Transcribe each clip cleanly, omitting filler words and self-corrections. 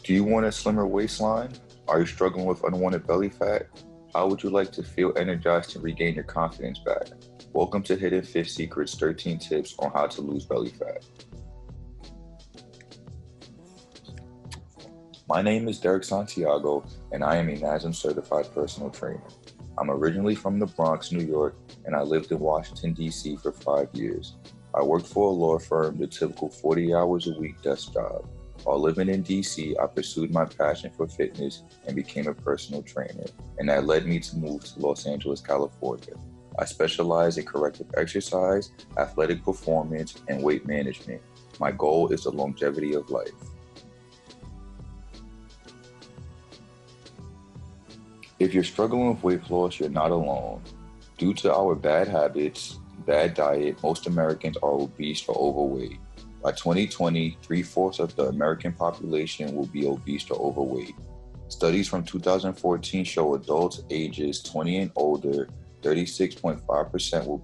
Do you want a slimmer waistline? Are you struggling with unwanted belly fat? How would you like to feel energized to regain your confidence back? Welcome to Hidden Fit Secrets 13 Tips on How to Lose Belly Fat. My name is Derek Santiago, and I am a NASM certified personal trainer. I'm originally from the Bronx, New York, and I lived in Washington, D.C. for 5 years. I worked for a law firm, the typical 40 hours a week desk job. While living in D.C., I pursued my passion for fitness and became a personal trainer, and that led me to move to Los Angeles, California. I specialize in corrective exercise, athletic performance, and weight management. My goal is the longevity of life. If you're struggling with weight loss, you're not alone. Due to our bad habits, bad diet, most Americans are obese or overweight. By 2020, 3/4 of the American population will be obese or overweight. Studies from 2014 show adults ages 20 and older, 36.5% will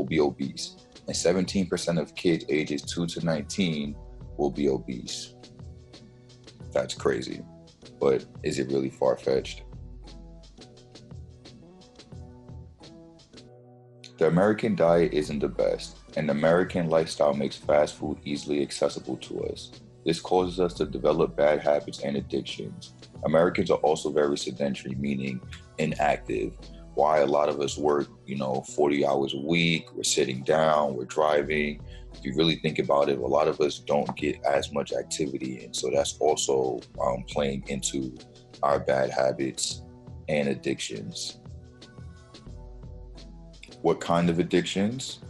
be obese, and 17% of kids ages 2 to 19 will be obese. That's crazy, but is it really far-fetched? The American diet isn't the best, and the American lifestyle makes fast food easily accessible to us. This causes us to develop bad habits and addictions. Americans are also very sedentary, meaning inactive. Why a lot of us work, 40 hours a week, we're sitting down, we're driving. If you really think about it, a lot of us don't get as much activity in, so that's also playing into our bad habits and addictions. What kind of addictions?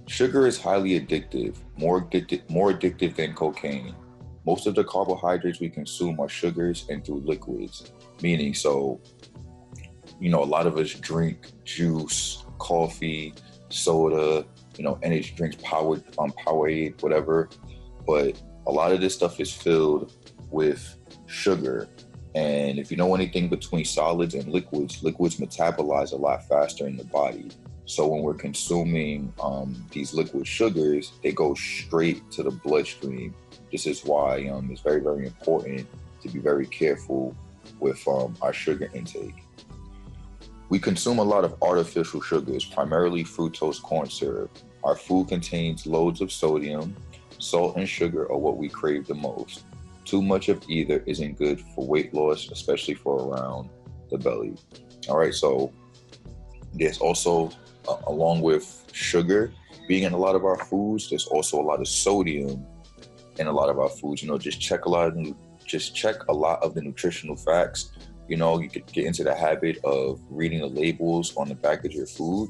Sugar is highly addictive, more addictive than cocaine. Most of the carbohydrates we consume are sugars and through liquids, meaning a lot of us drink juice, coffee, soda, energy drinks, Powerade, whatever. But a lot of this stuff is filled with sugar. And if you know anything between solids and liquids metabolize a lot faster in the body. So when we're consuming these liquid sugars, they go straight to the bloodstream. This is why it's very, very important to be very careful with our sugar intake. We consume a lot of artificial sugars, primarily fructose corn syrup. Our food contains loads of sodium. Salt and sugar are what we crave the most. Too much of either isn't good for weight loss, especially for around the belly. All right, so there's also, along with sugar being in a lot of our foods, there's also a lot of sodium in a lot of our foods. Just check a lot of the nutritional facts. You could get into the habit of reading the labels on the back of your food,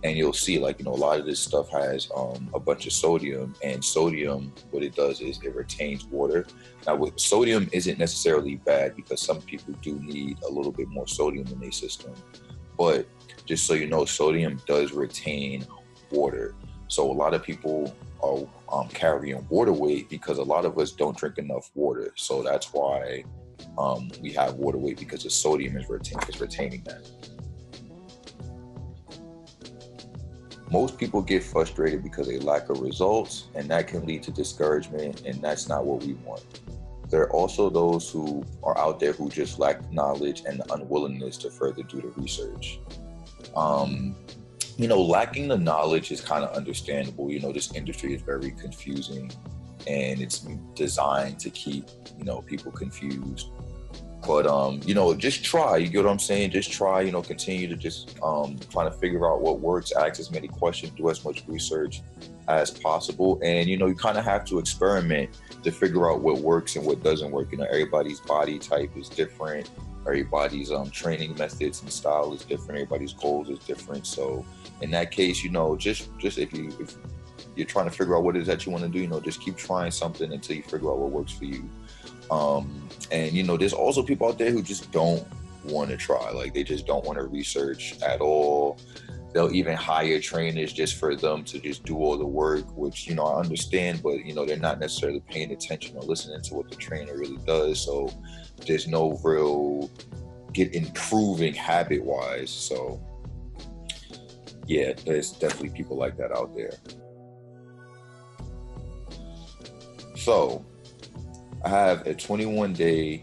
and you'll see a lot of this stuff has a bunch of sodium, and sodium, what it does is it retains water. Now, with sodium isn't necessarily bad because some people do need a little bit more sodium in their system. But just so you know, sodium does retain water. So a lot of people are carrying water weight because a lot of us don't drink enough water. So that's why we have water weight, because the sodium is retaining that. Most people get frustrated because they lack of results, and that can lead to discouragement, and that's not what we want. There are also those who are out there who just lack knowledge and the unwillingness to further do the research. Lacking the knowledge is kind of understandable. This industry is very confusing, and it's designed to keep, people confused. But, just try, you get what I'm saying? Just try, continue to just trying to figure out what works, ask as many questions, do as much research as possible. And, you kind of have to experiment to figure out what works and what doesn't work. Everybody's body type is different. Everybody's training methods and style is different. Everybody's goals is different. So in that case, just if you're trying to figure out what it is that you want to do, just keep trying something until you figure out what works for you. And there's also people out there who just don't want to try, they just don't want to research at all. They'll even hire trainers just for them to just do all the work, which, I understand, but, they're not necessarily paying attention or listening to what the trainer really does. So there's no real improving habit-wise. So yeah, there's definitely people like that out there. So I have a 21-day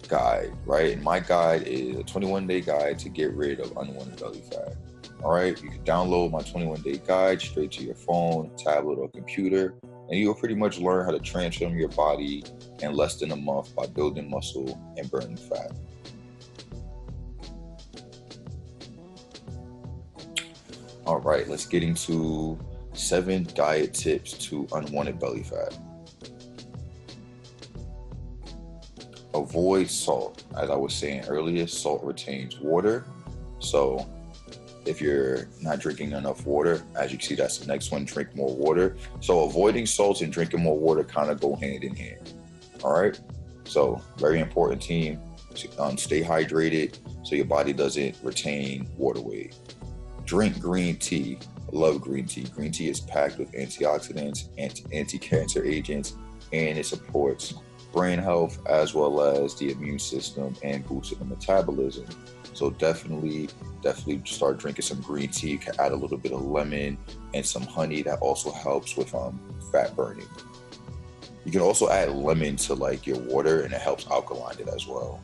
guide, right? And my guide is a 21-day guide to get rid of unwanted belly fat. All right, you can download my 21-day guide straight to your phone, tablet, or computer, and you'll pretty much learn how to transform your body in less than a month by building muscle and burning fat. All right, let's get into 7 diet tips to unwanted belly fat. Avoid salt. As I was saying earlier, salt retains water. So if you're not drinking enough water, as you can see, that's the next one, drink more water. So avoiding salts and drinking more water kind of go hand in hand. All right. So very important, team. Stay hydrated so your body doesn't retain water weight. Drink green tea. I love green tea. Green tea is packed with antioxidants, anti-cancer agents, and it supports brain health as well as the immune system and boosting the metabolism. So definitely start drinking some green tea. You can add a little bit of lemon and some honey. That also helps with fat burning. You can also add lemon to like your water, and it helps alkaline it as well.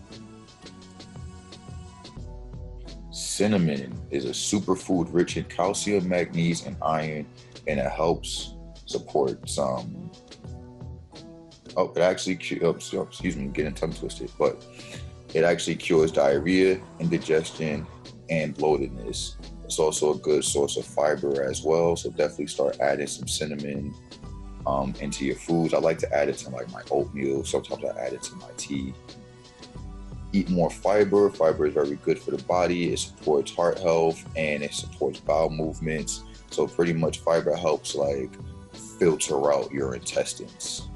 Cinnamon is a superfood rich in calcium, magnesium, and iron, and it helps support some. It actually, excuse me, getting tongue twisted, but it actually cures diarrhea, indigestion, and bloatedness. It's also a good source of fiber as well, so definitely start adding some cinnamon into your foods. I like to add it to like my oatmeal. Sometimes I add it to my tea. Eat more fiber. Fiber is very good for the body. It supports heart health and it supports bowel movements. So pretty much fiber helps like filter out your intestines.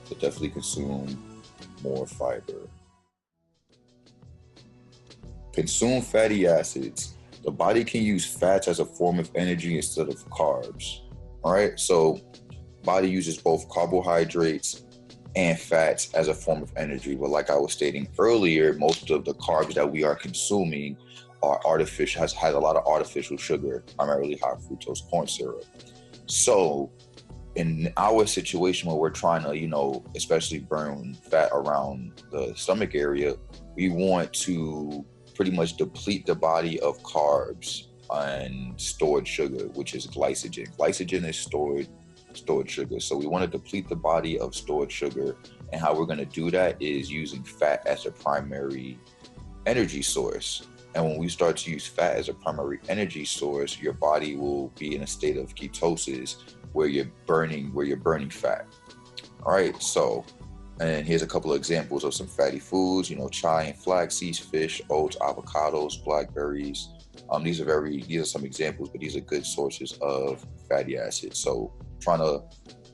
So definitely consume more fiber. Consume fatty acids. The body can use fats as a form of energy instead of carbs. All right, so body uses both carbohydrates and fats as a form of energy. But like I was stating earlier, most of the carbs that we are consuming are artificial, has a lot of artificial sugar, primarily high fructose corn syrup. So in our situation where we're trying to, especially burn fat around the stomach area, we want to pretty much deplete the body of carbs and stored sugar, which is glycogen. Glycogen is stored sugar. So we want to deplete the body of stored sugar. And how we're going to do that is using fat as a primary energy source. And when we start to use fat as a primary energy source, your body will be in a state of ketosis where you're burning fat. All right. So, and here's a couple of examples of some fatty foods, chai and flax seeds, fish, oats, avocados, blackberries. These are some examples, but these are good sources of fatty acids. So trying to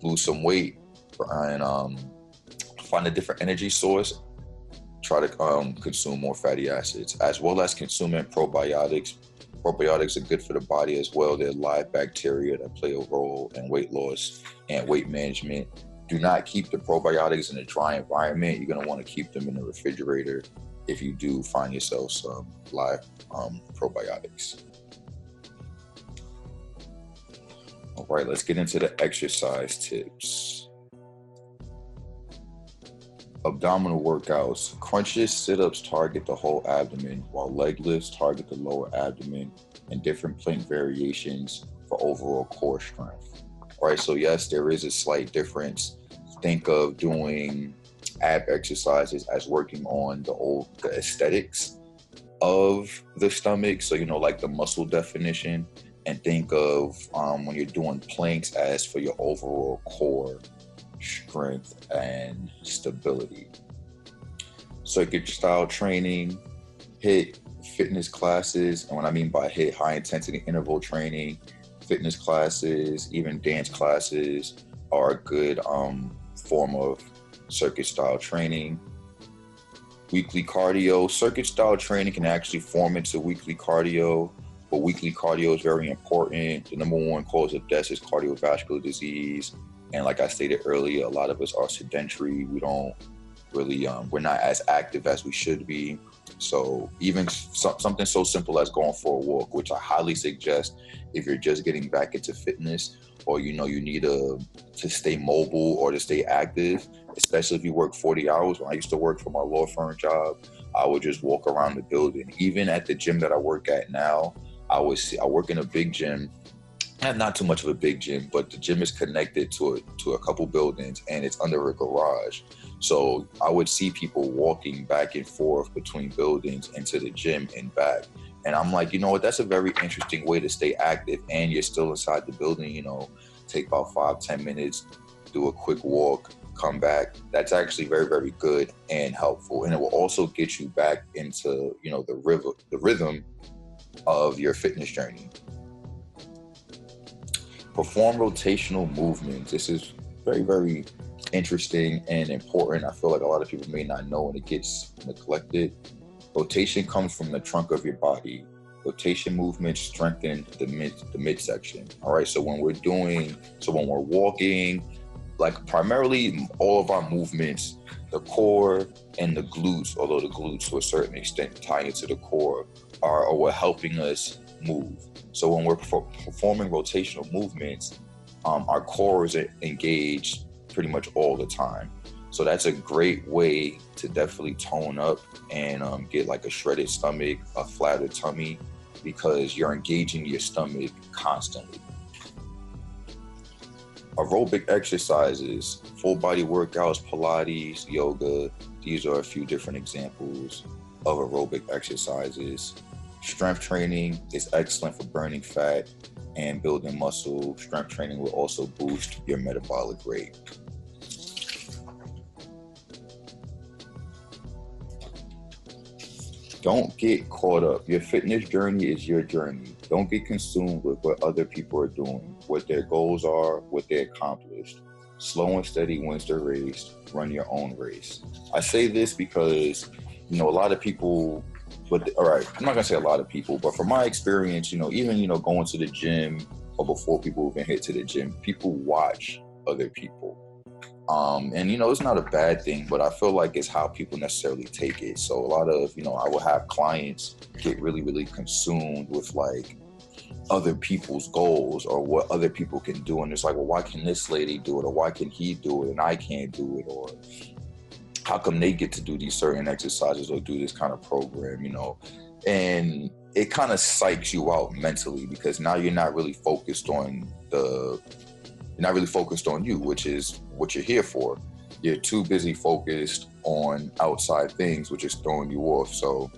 lose some weight and find a different energy source, try to consume more fatty acids, as well as consuming probiotics. Probiotics are good for the body as well. They're live bacteria that play a role in weight loss and weight management. Do not keep the probiotics in a dry environment. You're going to want to keep them in the refrigerator if you do find yourself some live probiotics. All right, let's get into the exercise tips. Abdominal workouts. Crunches, sit-ups target the whole abdomen, while leg lifts target the lower abdomen, and different plank variations for overall core strength. All right, so yes, there is a slight difference. Think of doing ab exercises as working on the aesthetics of the stomach, so like the muscle definition, and think of when you're doing planks as for your overall core strength and stability. Circuit style training, HIIT fitness classes, and what I mean by HIIT, high intensity interval training, fitness classes, even dance classes are a good form of circuit style training. Weekly cardio. Circuit style training can actually form into weekly cardio, but weekly cardio is very important. The number one cause of death is cardiovascular disease. And like I stated earlier, a lot of us are sedentary. We don't really, we're not as active as we should be. So even something so simple as going for a walk, which I highly suggest if you're just getting back into fitness, or you need to stay mobile or to stay active, especially if you work 40 hours. When I used to work for my law firm job, I would just walk around the building. Even at the gym that I work at now, I work in a big gym. Not too much of a big gym, but the gym is connected to a couple buildings, and it's under a garage. So I would see people walking back and forth between buildings into the gym and back. And I'm like, you know what, that's a very interesting way to stay active, and you're still inside the building. Take about 5-10 minutes, do a quick walk, come back. That's actually very, very good and helpful. And it will also get you back into, the rhythm of your fitness journey. Perform rotational movements. This is very, very interesting and important. I feel like a lot of people may not know, and it gets neglected. Rotation comes from the trunk of your body. Rotation movements strengthen the midsection. All right. So when we're walking, like primarily all of our movements, the core and the glutes, although the glutes to a certain extent tie into the core, are what helping us move. So when we're performing rotational movements, our core is engaged pretty much all the time. So that's a great way to definitely tone up and get like a shredded stomach, a flatter tummy, because you're engaging your stomach constantly. Aerobic exercises, full body workouts, Pilates, yoga. These are a few different examples of aerobic exercises. Strength training is excellent for burning fat and building muscle. Strength training will also boost your metabolic rate. Don't get caught up. Your fitness journey is your journey. Don't get consumed with what other people are doing, what their goals are, what they accomplished. Slow and steady wins the race. Run your own race. I say this because, a lot of people, all right, I'm not gonna say a lot of people, but from my experience, even, going to the gym or before people even hit to the gym, people watch other people. And it's not a bad thing, but I feel like it's how people necessarily take it. So a lot of, I will have clients get really, really consumed with like other people's goals or what other people can do. And it's like, well, why can this lady do it? Or why can he do it and I can't do it? Or how come they get to do these certain exercises or do this kind of program, And it kind of psychs you out mentally, because now you're not really focused on you, which is what you're here for. You're too busy focused on outside things, which is throwing you off. So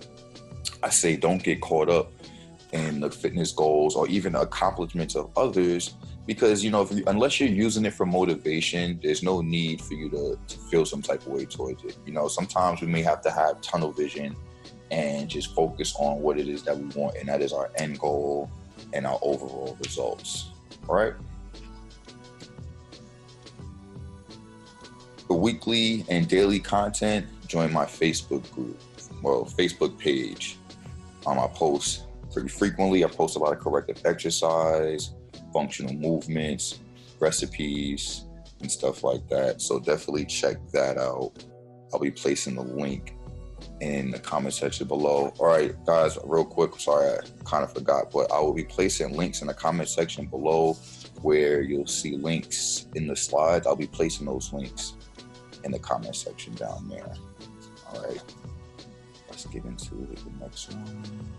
I say don't get caught up in the fitness goals or even accomplishments of others, because unless you're using it for motivation, there's no need for you to feel some type of way towards it. Sometimes we may have to have tunnel vision and just focus on what it is that we want, and that is our end goal and our overall results. All right. For weekly and daily content, join my Facebook page. I post pretty frequently. I post a lot of corrective exercise, functional movements, recipes, and stuff like that. So definitely check that out. I'll be placing the link in the comment section below. All right, guys, real quick. Sorry, I kind of forgot, but I will be placing links in the comment section below where you'll see links in the slides. I'll be placing those links in the comment section down there. All right, let's get into the next one.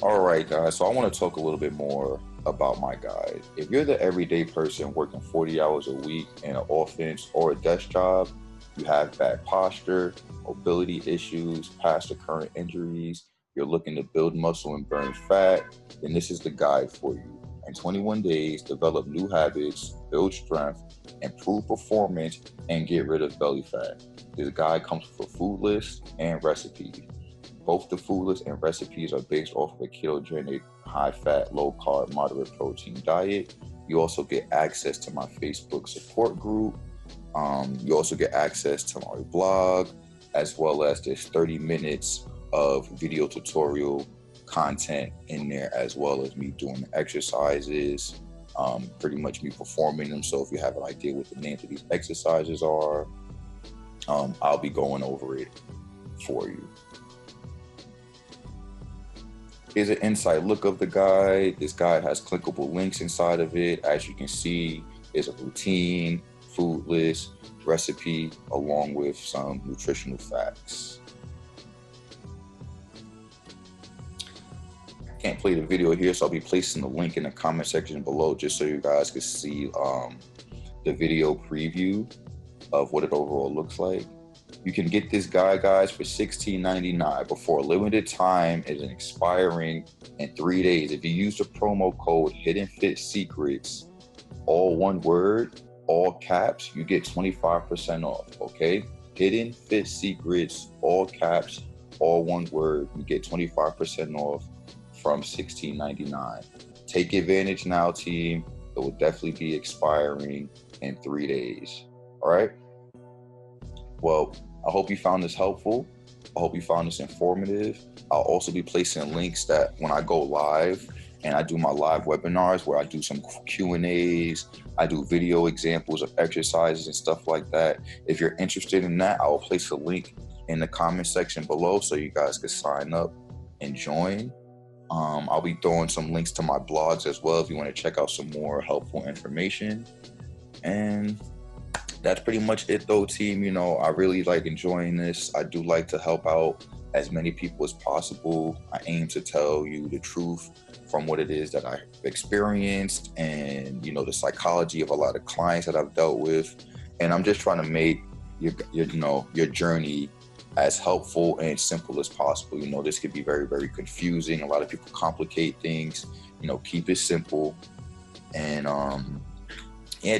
All right, guys, so I want to talk a little bit more about my guide. If you're the everyday person working 40 hours a week in an office or a desk job, you have bad posture, mobility issues, past or current injuries, you're looking to build muscle and burn fat, then this is the guide for you. In 21 days, develop new habits, build strength, improve performance, and get rid of belly fat. This guide comes with a food list and recipes. Both the food list and recipes are based off of a ketogenic, high-fat, low-carb, moderate protein diet. You also get access to my Facebook support group. You also get access to my blog, as well as there's 30 minutes of video tutorial content in there, as well as me doing the exercises, pretty much me performing them. So if you have an idea what the names of these exercises are, I'll be going over it for you. Here's an inside look of the guide. This guide has clickable links inside of it. As you can see, there's a routine, food list, recipe, along with some nutritional facts. Can't play the video here, so I'll be placing the link in the comment section below just so you guys can see the video preview of what it overall looks like. You can get this guide, guys, for $16.99 before limited time is expiring in 3 days. If you use the promo code Hidden Fit Secrets, all one word, all caps, you get 25% off, okay? Hidden Fit Secrets, all caps, all one word, you get 25% off from $16.99. Take advantage now, team. It will definitely be expiring in 3 days, all right? Well, I hope you found this helpful. I hope you found this informative. I'll also be placing links that when I go live and I do my live webinars where I do some Q&As, I do video examples of exercises and stuff like that. If you're interested in that, I will place a link in the comment section below so you guys can sign up and join. I'll be throwing some links to my blogs as well if you want to check out some more helpful information. And that's pretty much it though, team. You know, I really like enjoying this. I do like to help out as many people as possible. I aim to tell you the truth from what it is that I've experienced and, you know, the psychology of a lot of clients that I've dealt with. And I'm just trying to make your journey as helpful and simple as possible. You know, this could be very, very confusing. A lot of people complicate things. You know, keep it simple. And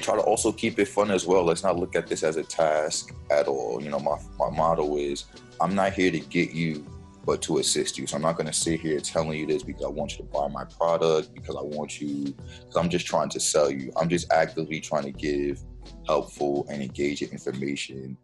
try to also keep it fun as well. Let's not look at this as a task at all. You know, my motto is, I'm not here to get you, but to assist you. So I'm not going to sit here telling you this because I want you to buy my product, because I'm just trying to sell you. I'm just actively trying to give helpful and engaging information